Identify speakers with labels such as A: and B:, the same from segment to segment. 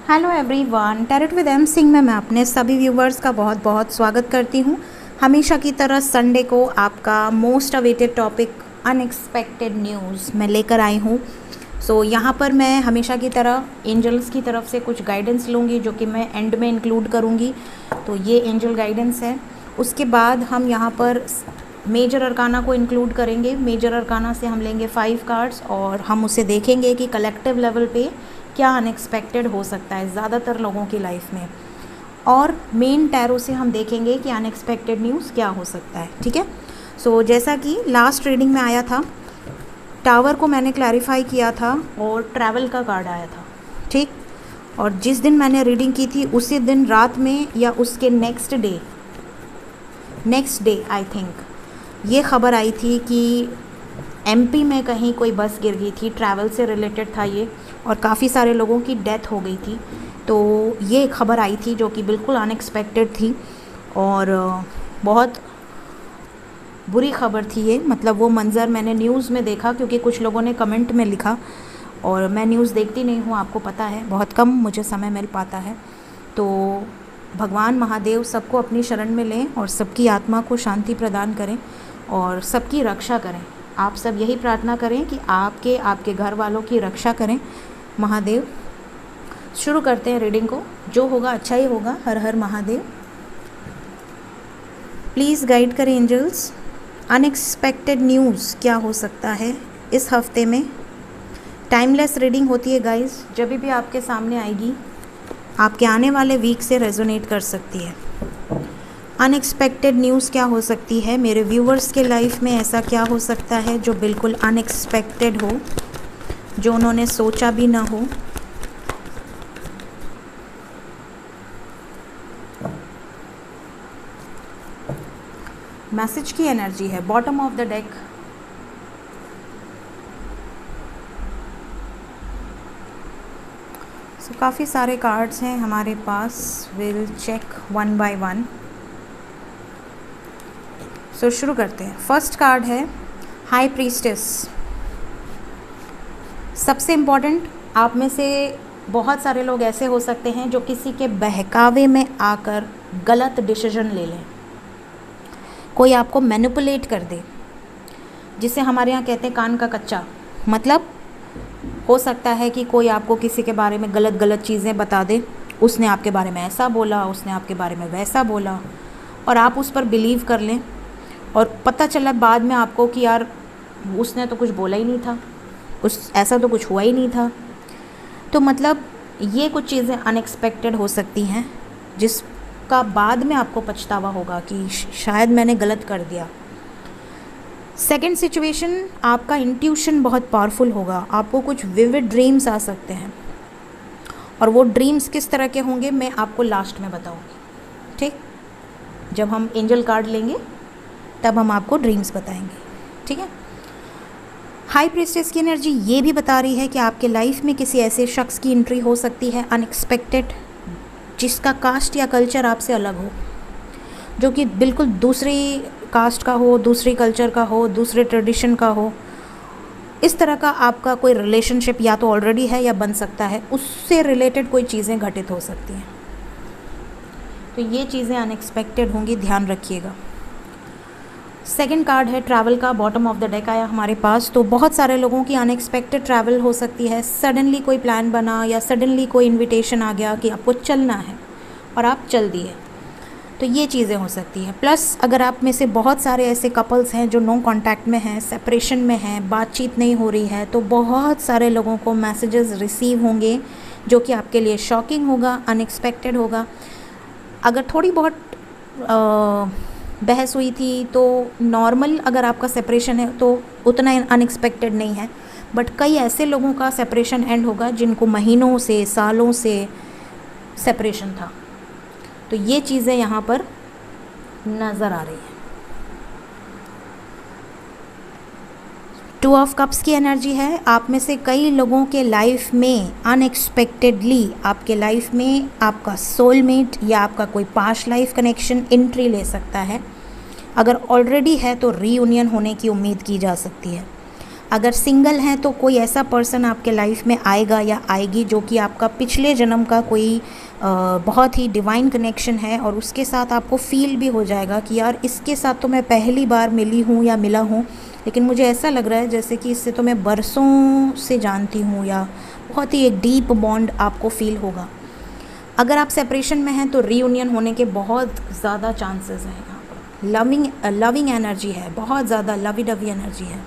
A: Hello everyone, tarot with M Singh में मैं अपने सभी व्यूवर्स का बहुत बहुत स्वागत करती हूँ। हमेशा की तरह संडे को आपका most awaited topic unexpected news मैं लेकर आई हूँ। यहाँ पर मैं हमेशा की तरह एंजल्स की तरफ से कुछ गाइडेंस लूँगी जो कि मैं एंड में इंक्लूड करूँगी। तो ये एंजल गाइडेंस है। उसके बाद हम यहाँ पर मेजर अरकाना को इंक्लूड करेंगे। मेजर अरकाना से हम लेंगे 5 कार्ड्स और हम उसे देखेंगे कि कलेक्टिव लेवल पे क्या अनएक्सपेक्टेड हो सकता है ज़्यादातर लोगों की लाइफ में, और मेन टैरो से हम देखेंगे कि अनएक्सपेक्टेड न्यूज़ क्या हो सकता है। ठीक है। जैसा कि लास्ट रीडिंग में आया था, टावर को मैंने क्लैरिफाई किया था और ट्रैवल का कार्ड आया था। ठीक। और जिस दिन मैंने रीडिंग की थी उसी दिन रात में या उसके नेक्स्ट डे आई थिंक ये खबर आई थी कि एमपी में कहीं कोई बस गिर गई थी। ट्रैवल से रिलेटेड था ये, और काफ़ी सारे लोगों की डेथ हो गई थी। तो ये खबर आई थी जो कि बिल्कुल अनएक्सपेक्टेड थी और बहुत बुरी खबर थी ये। मतलब वो मंज़र मैंने न्यूज़ में देखा, क्योंकि कुछ लोगों ने कमेंट में लिखा, और मैं न्यूज़ देखती नहीं हूँ, आपको पता है, बहुत कम मुझे समय मिल पाता है। तो भगवान महादेव सबको अपनी शरण में लें और सबकी आत्मा को शांति प्रदान करें और सबकी रक्षा करें। आप सब यही प्रार्थना करें कि आपके घर वालों की रक्षा करें महादेव। शुरू करते हैं रीडिंग को। जो होगा अच्छा ही होगा। हर हर महादेव। प्लीज़ गाइड करें एंजल्स। अनएक्सपेक्टेड न्यूज़ क्या हो सकता है इस हफ्ते में। टाइमलेस रीडिंग होती है गाइस, जब भी आपके सामने आएगी आपके आने वाले वीक से रेजोनेट कर सकती है। अनएक्सपेक्टेड न्यूज़ क्या हो सकती है मेरे व्यूवर्स के लाइफ में। ऐसा क्या हो सकता है जो बिल्कुल अनएक्सपेक्टेड हो, जो उन्होंने सोचा भी ना हो। मैसेज की एनर्जी है बॉटम ऑफ द डेक। काफ़ी सारे कार्ड्स हैं हमारे पास। Will check one by one. शुरू करते हैं। फर्स्ट कार्ड है हाई प्रीस्टेस। सबसे इम्पॉर्टेंट, आप में से बहुत सारे लोग ऐसे हो सकते हैं जो किसी के बहकावे में आकर गलत डिसीजन ले लें, कोई आपको मैनिपुलेट कर दे, जिसे हमारे यहाँ कहते हैं कान का कच्चा। मतलब हो सकता है कि कोई आपको किसी के बारे में गलत चीज़ें बता दे। उसने आपके बारे में ऐसा बोला, उसने आपके बारे में वैसा बोला, और आप उस पर बिलीव कर लें, और पता चला बाद में आपको कि यार उसने तो कुछ बोला ही नहीं था, ऐसा तो कुछ हुआ ही नहीं था। तो मतलब ये कुछ चीज़ें अनएक्सपेक्टेड हो सकती हैं जिसका बाद में आपको पछतावा होगा कि शायद मैंने गलत कर दिया। सेकेंड सिचुएशन, आपका इंट्यूशन बहुत पावरफुल होगा। आपको कुछ विविड ड्रीम्स आ सकते हैं, और वो ड्रीम्स किस तरह के होंगे मैं आपको लास्ट में बताऊंगी। ठीक। जब हम एंजल कार्ड लेंगे तब हम आपको ड्रीम्स बताएंगे। ठीक है। हाई प्रीस्टेस की एनर्जी ये भी बता रही है कि आपके लाइफ में किसी ऐसे शख्स की एंट्री हो सकती है अनएक्सपेक्टेड, जिसका कास्ट या कल्चर आपसे अलग हो, जो कि बिल्कुल दूसरी कास्ट का हो, दूसरी कल्चर का हो, दूसरे ट्रेडिशन का हो। इस तरह का आपका कोई रिलेशनशिप या तो ऑलरेडी है या बन सकता है, उससे रिलेटेड कोई चीज़ें घटित हो सकती हैं। तो ये चीज़ें अनएक्सपेक्टेड होंगी, ध्यान रखिएगा। सेकंड कार्ड है ट्रैवल का। बॉटम ऑफ द डेक आया हमारे पास। तो बहुत सारे लोगों की अनएक्सपेक्टेड ट्रैवल हो सकती है। सडनली कोई प्लान बना या सडनली कोई इनविटेशन आ गया कि आपको चलना है और आप चल दिए। तो ये चीज़ें हो सकती हैं। प्लस अगर आप में से बहुत सारे ऐसे कपल्स हैं जो नो कांटेक्ट में हैं, सेपरेशन में हैं, बातचीत नहीं हो रही है, तो बहुत सारे लोगों को मैसेजेस रिसीव होंगे जो कि आपके लिए शॉकिंग होगा, अनएक्सपेक्टेड होगा। अगर थोड़ी बहुत बहस हुई थी तो नॉर्मल, अगर आपका सेपरेशन है तो उतना अनएक्सपेक्टेड नहीं है, बट कई ऐसे लोगों का सेपरेशन एंड होगा जिनको महीनों से, सालों से सेपरेशन था। तो ये चीज़ें यहाँ पर नज़र आ रही हैं। 2 ऑफ कप्स की एनर्जी है। आप में से कई लोगों के लाइफ में अनएक्सपेक्टेडली आपके लाइफ में आपका सोलमेट या आपका कोई पास्ट लाइफ कनेक्शन एंट्री ले सकता है। अगर ऑलरेडी है तो रीयूनियन होने की उम्मीद की जा सकती है। अगर सिंगल हैं तो कोई ऐसा पर्सन आपके लाइफ में आएगा या आएगी जो कि आपका पिछले जन्म का कोई बहुत ही डिवाइन कनेक्शन है, और उसके साथ आपको फील भी हो जाएगा कि यार इसके साथ तो मैं पहली बार मिली हूँ या मिला हूँ, लेकिन मुझे ऐसा लग रहा है जैसे कि इससे तो मैं बरसों से जानती हूँ, या बहुत ही एक डीप बॉन्ड आपको फील होगा। अगर आप सेपरेशन में हैं तो रीयूनियन होने के बहुत ज़्यादा चांसेस हैं। यहाँ पर लविंग एनर्जी है, बहुत ज़्यादा लवी डवी एनर्जी है।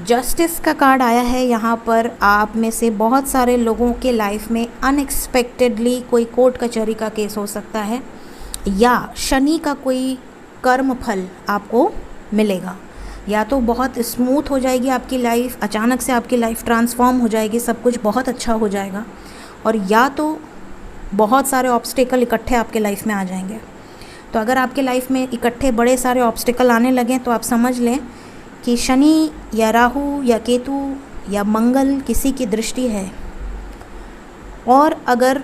A: जस्टिस का कार्ड आया है यहाँ पर। आप में से बहुत सारे लोगों के लाइफ में अनएक्सपेक्टेडली कोई कोर्ट कचहरी का केस हो सकता है, या शनि का कोई कर्म फल आपको मिलेगा। या तो बहुत स्मूथ हो जाएगी आपकी लाइफ, अचानक से आपकी लाइफ ट्रांसफॉर्म हो जाएगी, सब कुछ बहुत अच्छा हो जाएगा, और या तो बहुत सारे ऑब्स्टिकल इकट्ठे आपके लाइफ में आ जाएंगे। तो अगर आपके लाइफ में इकट्ठे बड़े सारे ऑब्स्टिकल आने लगें तो आप समझ लें कि शनि या राहु या केतु या मंगल किसी की दृष्टि है। और अगर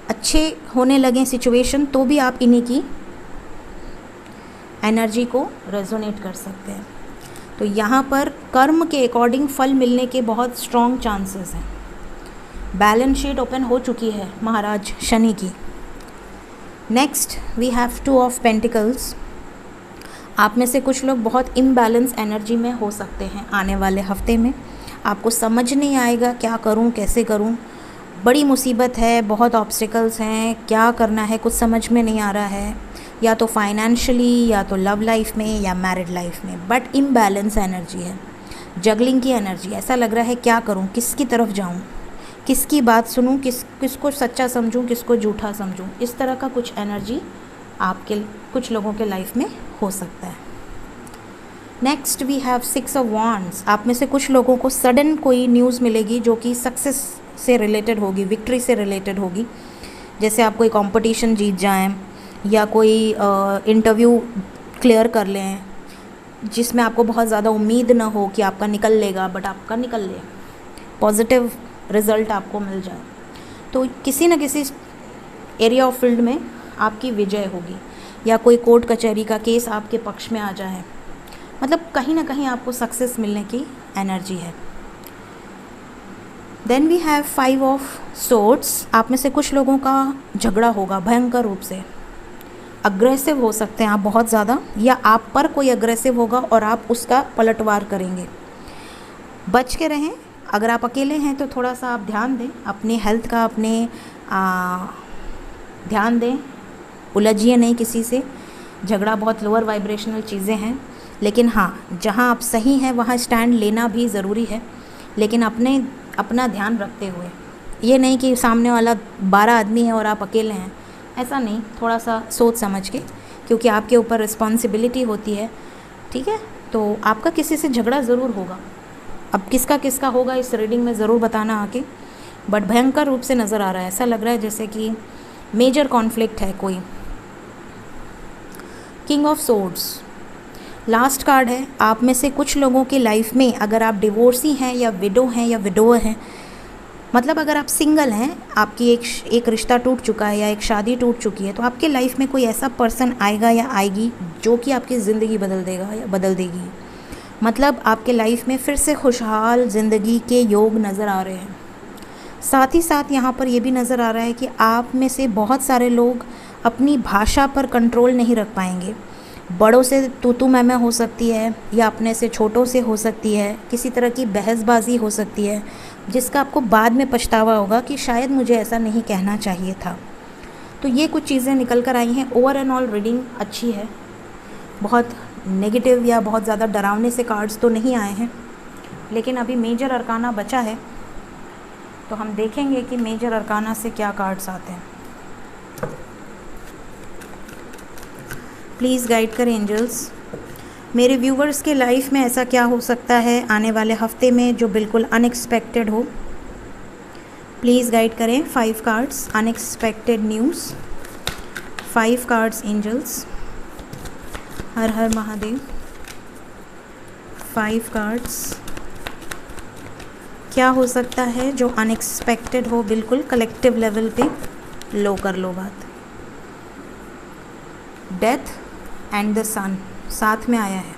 A: अच्छे होने लगें सिचुएशन तो भी आप इन्हीं की एनर्जी को रेजोनेट कर सकते हैं। तो यहाँ पर कर्म के अकॉर्डिंग फल मिलने के बहुत स्ट्रॉन्ग चांसेस हैं। बैलेंस शीट ओपन हो चुकी है महाराज शनि की। Next we have 2 of pentacles. आप में से कुछ लोग बहुत इम्बैलेंस एनर्जी में हो सकते हैं आने वाले हफ्ते में। आपको समझ नहीं आएगा क्या करूं, कैसे करूं, बड़ी मुसीबत है, बहुत ऑब्स्टिकल्स हैं, क्या करना है कुछ समझ में नहीं आ रहा है, या तो फाइनेंशियली या तो लव लाइफ में या मैरिड लाइफ में, बट इम्बैलेंस एनर्जी है, जगलिंग की एनर्जी। ऐसा लग रहा है क्या करूं, किसकी तरफ जाऊं, किसकी बात सुनूं, किसको सच्चा समझूं, किसको झूठा समझूं, इस तरह का कुछ एनर्जी आपके कुछ लोगों के लाइफ में हो सकता है। Next we have 6 of wands. आप में से कुछ लोगों को सडन कोई न्यूज़ मिलेगी जो कि सक्सेस से रिलेटेड होगी, विक्ट्री से रिलेटेड होगी। जैसे आप कोई कंपटीशन जीत जाएं, या कोई इंटरव्यू क्लियर कर लें जिसमें आपको बहुत ज़्यादा उम्मीद ना हो कि आपका निकल लेगा, बट आपका निकल ले, पॉजिटिव रिज़ल्ट आपको मिल जाए। तो किसी न किसी एरिया ऑफ फील्ड में आपकी विजय होगी, या कोई कोर्ट कचहरी का केस आपके पक्ष में आ जाए, मतलब कहीं ना कहीं आपको सक्सेस मिलने की एनर्जी है। Then we have 5 of swords. आप में से कुछ लोगों का झगड़ा होगा भयंकर रूप से, अग्रेसिव हो सकते हैं आप बहुत ज़्यादा, या आप पर कोई अग्रेसिव होगा और आप उसका पलटवार करेंगे। बच के रहें। अगर आप अकेले हैं तो थोड़ा सा आप ध्यान दें अपनी हेल्थ का, अपने ध्यान दें, उलझिए नहीं किसी से। झगड़ा बहुत लोअर वाइब्रेशनल चीज़ें हैं, लेकिन हाँ जहाँ आप सही हैं वहाँ स्टैंड लेना भी ज़रूरी है, लेकिन अपना ध्यान रखते हुए। ये नहीं कि सामने वाला 12 आदमी है और आप अकेले हैं, ऐसा नहीं, थोड़ा सा सोच समझ के, क्योंकि आपके ऊपर रिस्पॉन्सिबिलिटी होती है, ठीक है। तो आपका किसी से झगड़ा ज़रूर होगा। अब किसका किसका होगा इस रीडिंग में ज़रूर बताना आके, बट भयंकर रूप से नज़र आ रहा है। ऐसा लग रहा है जैसे कि मेजर कॉन्फ्लिक्ट है कोई। King of swords last card है। आप में से कुछ लोगों की लाइफ में अगर आप डिवोर्सी हैं या विडो हैं या विडोअर हैं, मतलब अगर आप सिंगल हैं, आपकी एक रिश्ता टूट चुका है या एक शादी टूट चुकी है, तो आपके लाइफ में कोई ऐसा पर्सन आएगा या आएगी जो कि आपकी ज़िंदगी बदल देगा या बदल देगी। मतलब आपके लाइफ में फिर से खुशहाल ज़िंदगी के योग नज़र आ रहे हैं। साथ ही साथ यहाँ पर ये भी नज़र आ रहा है कि आप में से बहुत सारे लोग अपनी भाषा पर कंट्रोल नहीं रख पाएंगे। बड़ों से तू मैं हो सकती है, या अपने से छोटों से हो सकती है, किसी तरह की बहसबाजी हो सकती है जिसका आपको बाद में पछतावा होगा कि शायद मुझे ऐसा नहीं कहना चाहिए था। तो ये कुछ चीज़ें निकल कर आई हैं। ओवर एंड ऑल रीडिंग अच्छी है, बहुत नेगेटिव या बहुत ज़्यादा डरावने से कार्ड्स तो नहीं आए हैं, लेकिन अभी मेजर अरकाना बचा है, तो हम देखेंगे कि मेजर अरकाना से क्या कार्ड्स आते हैं। प्लीज़ गाइड करें एंजल्स। मेरे व्यूवर्स के लाइफ में ऐसा क्या हो सकता है आने वाले हफ्ते में जो बिल्कुल अनएक्सपेक्टेड हो। प्लीज़ गाइड करें। 5 cards unexpected news, 5 cards angels. हर हर महादेव। 5 कार्ड्स क्या हो सकता है जो अनएक्सपेक्टेड हो, बिल्कुल कलेक्टिव लेवल पे। लो कर लो बात। डेथ एंड द सन साथ में आया है।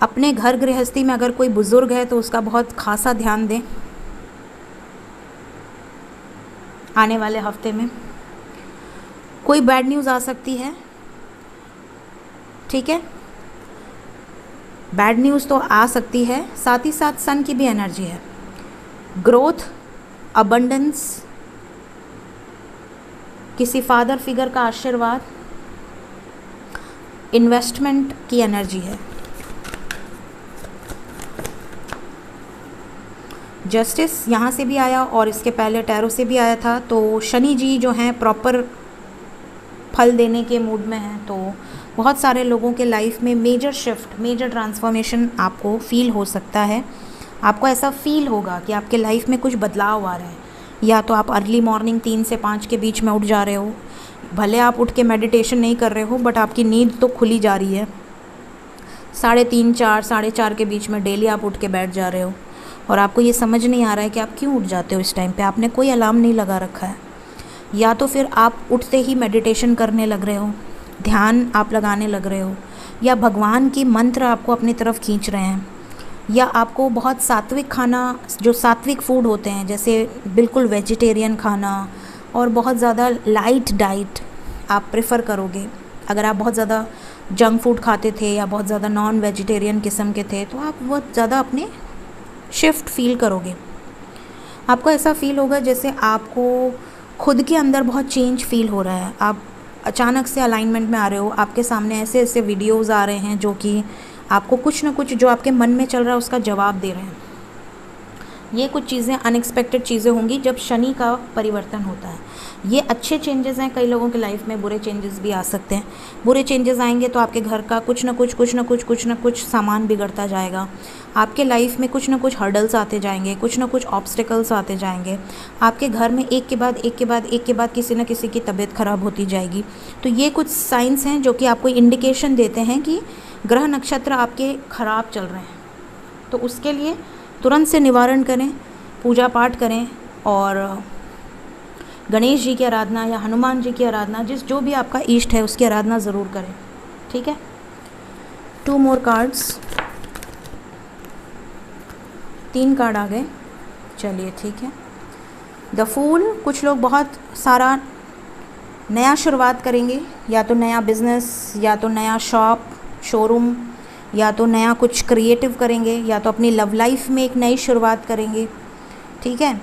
A: अपने घर गृहस्थी में अगर कोई बुज़ुर्ग है तो उसका बहुत खासा ध्यान दें आने वाले हफ्ते में। कोई बैड न्यूज़ आ सकती है, ठीक है, बैड न्यूज़ तो आ सकती है, साथ ही साथ सन की भी एनर्जी है। ग्रोथ, अबंडेंस, किसी फादर फिगर का आशीर्वाद, इन्वेस्टमेंट की एनर्जी है। जस्टिस यहाँ से भी आया और इसके पहले टैरो से भी आया था। तो शनि जी जो हैं प्रॉपर फल देने के मूड में हैं, तो बहुत सारे लोगों के लाइफ में मेजर शिफ्ट, मेजर ट्रांसफॉर्मेशन आपको फील हो सकता है। आपको ऐसा फील होगा कि आपके लाइफ में कुछ बदलाव आ रहे हैं। या तो आप अर्ली मॉर्निंग 3 से 5 के बीच में उठ जा रहे हो, भले आप उठ के मेडिटेशन नहीं कर रहे हो, बट आपकी नींद तो खुली जा रही है। 3:30, 4, 4:30 के बीच में डेली आप उठ के बैठ जा रहे हो और आपको ये समझ नहीं आ रहा है कि आप क्यों उठ जाते हो इस टाइम पे। आपने कोई अलार्म नहीं लगा रखा है, या तो फिर आप उठते ही मेडिटेशन करने लग रहे हो, ध्यान आप लगाने लग रहे हो, या भगवान की मंत्र आपको अपनी तरफ खींच रहे हैं, या आपको बहुत सात्विक खाना, जो सात्विक फूड होते हैं जैसे बिल्कुल वेजिटेरियन खाना और बहुत ज़्यादा लाइट डाइट आप प्रेफर करोगे। अगर आप बहुत ज़्यादा जंक फूड खाते थे या बहुत ज़्यादा नॉन वेजिटेरियन किस्म के थे, तो आप बहुत ज़्यादा अपने शिफ्ट फील करोगे। आपको ऐसा फील होगा जैसे आपको खुद के अंदर बहुत चेंज फील हो रहा है। आप अचानक से अलाइनमेंट में आ रहे हो, आपके सामने ऐसे ऐसे वीडियोज़ आ रहे हैं जो कि आपको कुछ ना कुछ जो आपके मन में चल रहा है उसका जवाब दे रहे हैं। ये कुछ चीज़ें अनएक्सपेक्टेड चीज़ें होंगी जब शनि का परिवर्तन होता है। ये अच्छे चेंजेस हैं कई लोगों की लाइफ में, बुरे चेंजेस भी आ सकते हैं। बुरे चेंजेस आएंगे तो आपके घर का कुछ ना कुछ सामान बिगड़ता जाएगा। आपके लाइफ में कुछ ना कुछ हर्डल्स आते जाएंगे, कुछ ना कुछ ऑब्स्टिकल्स आते जाएंगे। आपके घर में एक के बाद किसी न किसी की तबीयत ख़राब होती जाएगी। तो ये कुछ साइंस हैं जो कि आपको इंडिकेशन देते हैं कि ग्रह नक्षत्र आपके ख़राब चल रहे हैं। तो उसके लिए तुरंत से निवारण करें, पूजा पाठ करें और गणेश जी की आराधना या हनुमान जी की आराधना, जो भी आपका इष्ट है उसकी आराधना ज़रूर करें, ठीक है। 2 मोर कार्ड्स, 3 कार्ड आ गए, चलिए ठीक है। द फूल, कुछ लोग बहुत सारा नया शुरुआत करेंगे, या तो नया बिज़नेस, या तो नया शॉप, शोरूम, या तो नया कुछ क्रिएटिव करेंगे, या तो अपनी लव लाइफ में एक नई शुरुआत करेंगे, ठीक है।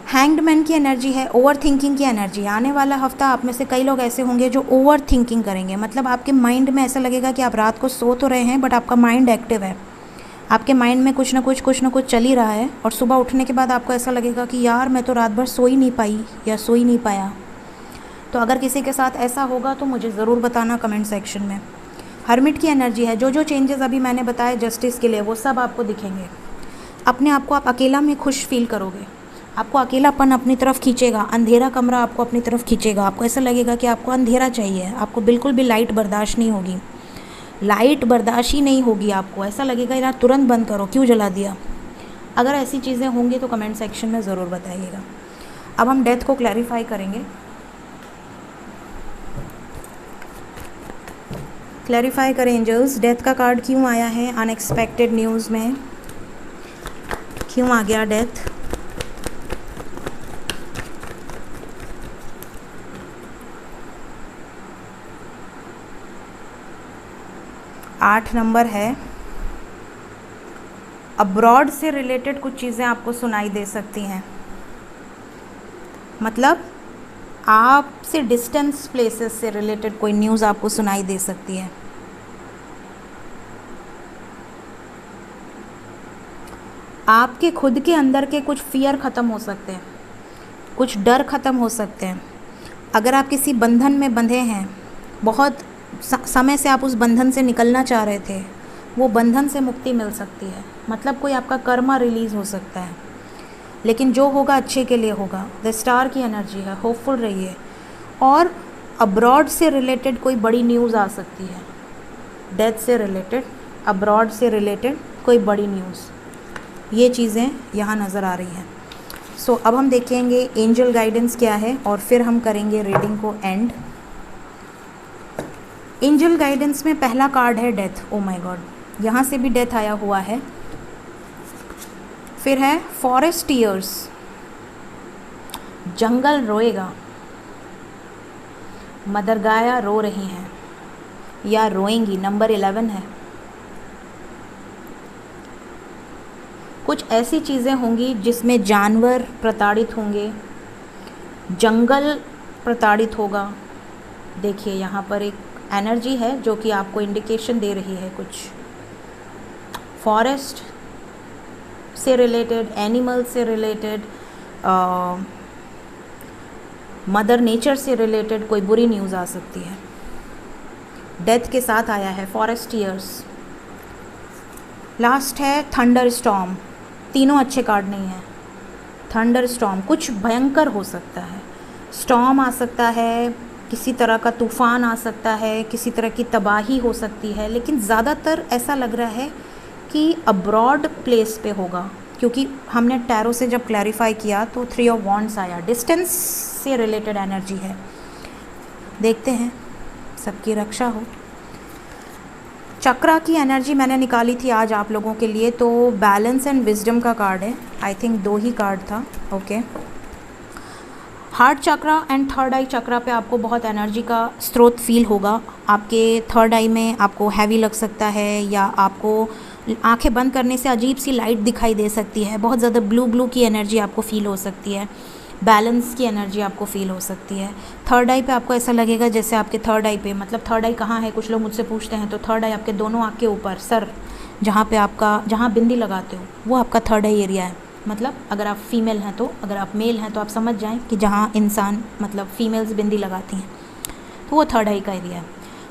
A: हैंग्ड मैन की एनर्जी है, ओवर थिंकिंग की एनर्जी। आने वाला हफ्ता आप में से कई लोग ऐसे होंगे जो ओवर थिंकिंग करेंगे। मतलब आपके माइंड में ऐसा लगेगा कि आप रात को सो तो रहे हैं बट आपका माइंड एक्टिव है। आपके माइंड में कुछ ना कुछ चल ही रहा है और सुबह उठने के बाद आपको ऐसा लगेगा कि यार मैं तो रात भर सो ही नहीं पाई या सो ही नहीं पाया। तो अगर किसी के साथ ऐसा होगा तो मुझे ज़रूर बताना कमेंट सेक्शन में। हर्मिट की एनर्जी है, जो चेंजेस अभी मैंने बताए जस्टिस के लिए वो सब आपको दिखेंगे। अपने आप को आप अकेला में खुश फील करोगे, आपको अकेलापन अपनी तरफ खींचेगा, अंधेरा कमरा आपको अपनी तरफ खींचेगा। आपको ऐसा लगेगा कि आपको अंधेरा चाहिए, आपको बिल्कुल भी लाइट बर्दाश्त नहीं होगी, लाइट बर्दाश्त ही नहीं होगी। आपको ऐसा लगेगा यार तुरंत बंद करो, क्यों जला दिया। अगर ऐसी चीज़ें होंगी तो कमेंट सेक्शन में ज़रूर बताइएगा। अब हम डेथ को क्लैरिफाई करेंगे। क्लैरिफाई करें एंजल्स, डेथ का कार्ड क्यों आया है अनएक्सपेक्टेड न्यूज़ में, क्यों आ गया डेथ। आठ नंबर है। अब्रॉड से रिलेटेड कुछ चीज़ें आपको सुनाई दे सकती हैं, मतलब आपसे डिस्टेंस प्लेसेस से रिलेटेड कोई न्यूज़ आपको सुनाई दे सकती है। आपके खुद के अंदर के कुछ फियर ख़त्म हो सकते हैं, कुछ डर ख़त्म हो सकते हैं। अगर आप किसी बंधन में बंधे हैं, बहुत समय से आप उस बंधन से निकलना चाह रहे थे, वो बंधन से मुक्ति मिल सकती है। मतलब कोई आपका कर्मा रिलीज़ हो सकता है, लेकिन जो होगा अच्छे के लिए होगा। द स्टार की एनर्जी है, होपफुल रहिए। और अब्रॉड से रिलेटेड कोई बड़ी न्यूज़ आ सकती है, डेथ से रिलेटेड, अब्रॉड से रिलेटेड कोई बड़ी न्यूज़, ये चीज़ें यहाँ नज़र आ रही हैं। सो अब हम देखेंगे एंजल गाइडेंस क्या है और फिर हम करेंगे रीडिंग को एंड। एंजल गाइडेंस में पहला कार्ड है डेथ। ओ माय गॉड, यहाँ से भी डेथ आया हुआ है। फिर है फॉरेस्ट ईयर्स, जंगल रोएगा, मदर गाया रो रही हैं या रोएंगी, नंबर 11 है। कुछ ऐसी चीज़ें होंगी जिसमें जानवर प्रताड़ित होंगे, जंगल प्रताड़ित होगा। देखिए यहाँ पर एक एनर्जी है जो कि आपको इंडिकेशन दे रही है कुछ फॉरेस्ट से रिलेटेड, एनिमल से रिलेटेड, मदर नेचर से रिलेटेड कोई बुरी न्यूज़ आ सकती है। डेथ के साथ आया है फॉरेस्ट ईयर्स। लास्ट है थंडर स्टॉर्म। तीनों अच्छे कार्ड नहीं हैं। थंडर स्टॉर्म कुछ भयंकर हो सकता है, स्टॉर्म आ सकता है, किसी तरह का तूफ़ान आ सकता है, किसी तरह की तबाही हो सकती है, लेकिन ज़्यादातर ऐसा लग रहा है कि अब्रॉड प्लेस पे होगा, क्योंकि हमने टैरो से जब क्लैरिफाई किया तो 3 ऑफ वॉन्ड्स आया, डिस्टेंस से रिलेटेड एनर्जी है। देखते हैं, सबकी रक्षा हो। चक्रा की एनर्जी मैंने निकाली थी आज आप लोगों के लिए, तो बैलेंस एंड विजडम का कार्ड है। आई थिंक 2 ही कार्ड था। Okay, heart chakra and third eye chakra पे आपको बहुत एनर्जी का स्रोत फील होगा। आपके थर्ड आई में आपको हैवी लग सकता है, या आपको आंखें बंद करने से अजीब सी लाइट दिखाई दे सकती है, बहुत ज़्यादा ब्लू की एनर्जी आपको फील हो सकती है, बैलेंस की एनर्जी आपको फील हो सकती है। थर्ड आई पे आपको ऐसा लगेगा जैसे आपके थर्ड आई पे, मतलब थर्ड आई कहाँ है, कुछ लोग मुझसे पूछते हैं, तो थर्ड आई आपके दोनों आँख के ऊपर, सर जहाँ पे आपका, जहाँ बिंदी लगाते हो वो आपका थर्ड आई एरिया है। मतलब अगर आप फीमेल हैं तो, अगर आप मेल हैं तो आप समझ जाएं कि जहाँ इंसान, मतलब फीमेल्स बिंदी लगाती हैं, तो वो थर्ड आई का एरिया है।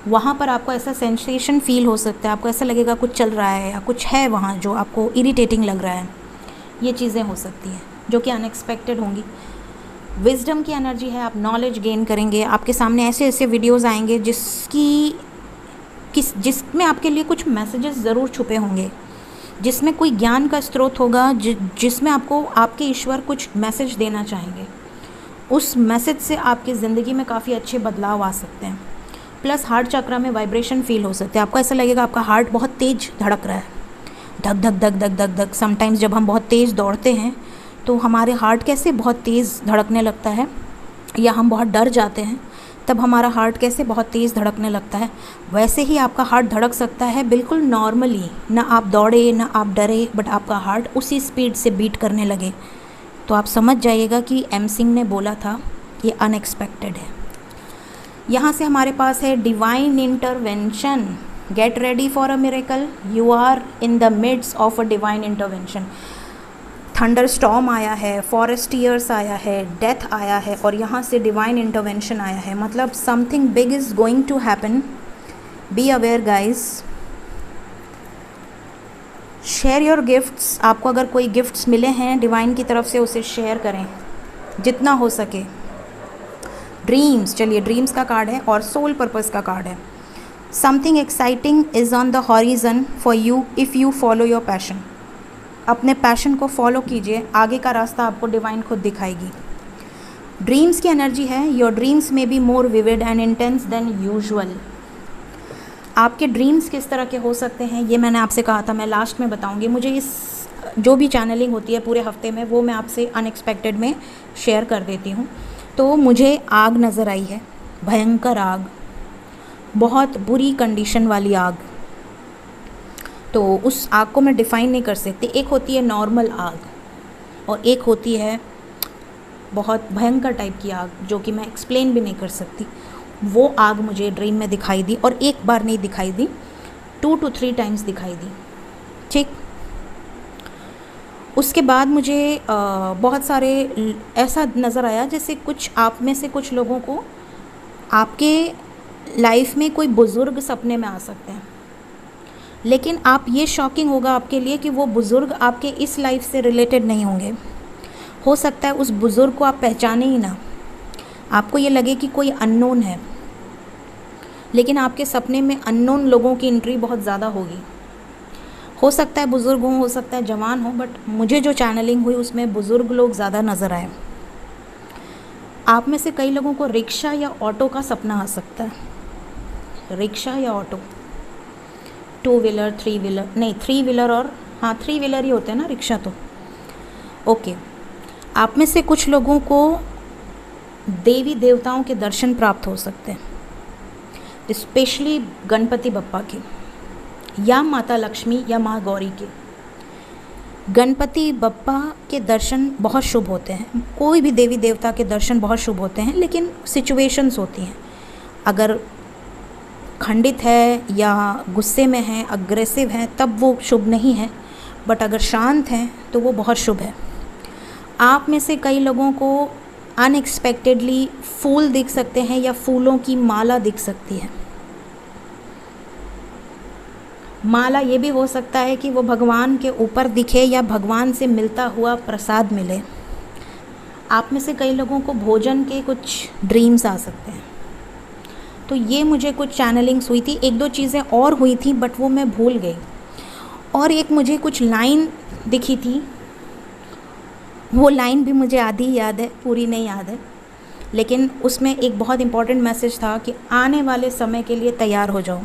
A: वहाँ पर आपको ऐसा सेंसेशन फील हो सकता है, आपको ऐसा लगेगा कुछ चल रहा है या कुछ है वहाँ जो आपको इरिटेटिंग लग रहा है। ये चीज़ें हो सकती हैं जो कि अनएक्सपेक्टेड होंगी। विजडम की एनर्जी है, आप नॉलेज गेन करेंगे, आपके सामने ऐसे ऐसे वीडियोज़ आएंगे जिसमें आपके लिए कुछ मैसेजेस ज़रूर छुपे होंगे, जिसमें कोई ज्ञान का स्रोत होगा, जिसमें आपको आपके ईश्वर कुछ मैसेज देना चाहेंगे। उस मैसेज से आपकी ज़िंदगी में काफ़ी अच्छे बदलाव आ सकते हैं। प्लस हार्ट चक्रा में वाइब्रेशन फील हो सकते हैं, आपको ऐसा लगेगा आपका हार्ट बहुत तेज़ धड़क रहा है, धक धक धक धक धक धक। समटाइम्स जब हम बहुत तेज़ दौड़ते हैं तो हमारे हार्ट कैसे बहुत तेज़ धड़कने लगता है, या हम बहुत डर जाते हैं तब हमारा हार्ट कैसे बहुत तेज़ धड़कने लगता है, वैसे ही आपका हार्ट धड़क सकता है बिल्कुल नॉर्मली। ना आप दौड़े ना आप डरे, बट आपका हार्ट उसी स्पीड से बीट करने लगे, तो आप समझ जाइएगा कि एम सिंह ने बोला था ये अनएक्सपेक्टेड है। यहाँ से हमारे पास है divine intervention. Get ready for a miracle, you are in the midst of a divine intervention. Thunder storm आया है, फॉरेस्ट ईयर्स आया है, डेथ आया है, और यहाँ से डिवाइन इंटरवेंशन आया है। मतलब something big is going to happen, be aware guys. Share your gifts. आपको अगर कोई गिफ्ट्स मिले हैं डिवाइन की तरफ से, उसे शेयर करें जितना हो सके। ड्रीम्स, चलिए ड्रीम्स का कार्ड है और सोल पर्पस का कार्ड है। Something exciting is on the horizon for you if you follow your passion. अपने पैशन को फॉलो कीजिए, आगे का रास्ता आपको डिवाइन खुद दिखाएगी। ड्रीम्स की एनर्जी है, योर ड्रीम्स में be more vivid and intense than usual. आपके ड्रीम्स किस तरह के हो सकते हैं ये मैंने आपसे कहा था, मैं लास्ट में बताऊंगी। मुझे इस जो भी चैनलिंग होती है पूरे हफ्ते में, वो मैं आपसे अनएक्सपेक्टेड में शेयर कर देती हूँ। तो मुझे आग नज़र आई है, भयंकर आग, बहुत बुरी कंडीशन वाली आग। तो उस आग को मैं डिफ़ाइन नहीं कर सकती। एक होती है नॉर्मल आग और एक होती है बहुत भयंकर टाइप की आग, जो कि मैं एक्सप्लेन भी नहीं कर सकती। वो आग मुझे ड्रीम में दिखाई दी, और एक बार नहीं दिखाई दी, 2 to 3 टाइम्स दिखाई दी। ठीक, उसके बाद मुझे बहुत सारे ऐसा नज़र आया जैसे कुछ आप में से कुछ लोगों को आपके लाइफ में कोई बुज़ुर्ग सपने में आ सकते हैं, लेकिन आप ये शॉकिंग होगा आपके लिए कि वो बुज़ुर्ग आपके इस लाइफ से रिलेटेड नहीं होंगे। हो सकता है उस बुज़ुर्ग को आप पहचाने ही ना, आपको ये लगे कि कोई अननोन है, लेकिन आपके सपने में अननोन लोगों की एंट्री बहुत ज़्यादा होगी। हो सकता है बुज़ुर्ग हो सकता है जवान हो, बट मुझे जो चैनलिंग हुई उसमें बुज़ुर्ग लोग ज़्यादा नज़र आए। आप में से कई लोगों को रिक्शा या ऑटो का सपना आ सकता है, रिक्शा या auto, two wheeler, three wheeler, नहीं थ्री व्हीलर और हाँ थ्री व्हीलर ही होते हैं ना, रिक्शा तो ओके। आप में से कुछ लोगों को देवी देवताओं के दर्शन प्राप्त हो सकते हैं, स्पेशली गणपति बप्पा के या माता लक्ष्मी या माँ गौरी के। गणपति बप्पा के दर्शन बहुत शुभ होते हैं, कोई भी देवी देवता के दर्शन बहुत शुभ होते हैं, लेकिन सिचुएशंस होती हैं। अगर खंडित है या गुस्से में है, अग्रेसिव है, तब वो शुभ नहीं है, बट अगर शांत हैं तो वो बहुत शुभ है। आप में से कई लोगों को अनएक्सपेक्टेडली फूल दिख सकते हैं या फूलों की माला दिख सकती है। माला ये भी हो सकता है कि वो भगवान के ऊपर दिखे या भगवान से मिलता हुआ प्रसाद मिले। आप में से कई लोगों को भोजन के कुछ ड्रीम्स आ सकते हैं। तो ये मुझे कुछ चैनलिंग्स हुई थी, एक दो चीज़ें और हुई थी बट वो मैं भूल गई। और एक मुझे कुछ लाइन दिखी थी, वो लाइन भी मुझे आधी याद है, पूरी नहीं याद है, लेकिन उसमें एक बहुत इम्पॉर्टेंट मैसेज था कि आने वाले समय के लिए तैयार हो जाओ।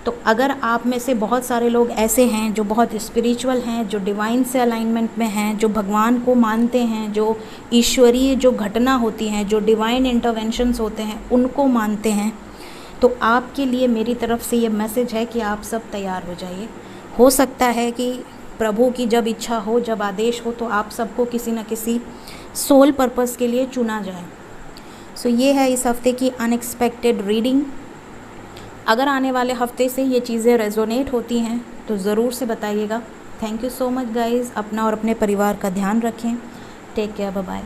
A: तो अगर आप में से बहुत सारे लोग ऐसे हैं जो बहुत स्पिरिचुअल हैं, जो डिवाइन से अलाइनमेंट में हैं, जो भगवान को मानते हैं, जो ईश्वरीय जो घटना होती हैं, जो डिवाइन इंटरवेंशंस होते हैं उनको मानते हैं, तो आपके लिए मेरी तरफ से ये मैसेज है कि आप सब तैयार हो जाइए। हो सकता है कि प्रभु की जब इच्छा हो, जब आदेश हो, तो आप सबको किसी न किसी सोल पर्पस के लिए चुना जाए। सो ये है इस हफ्ते की अनएक्सपेक्टेड रीडिंग। अगर आने वाले हफ्ते से ये चीज़ें रेजोनेट होती हैं तो ज़रूर से बताइएगा। Thank you so much guys. अपना और अपने परिवार का ध्यान रखें। Take care, bye bye.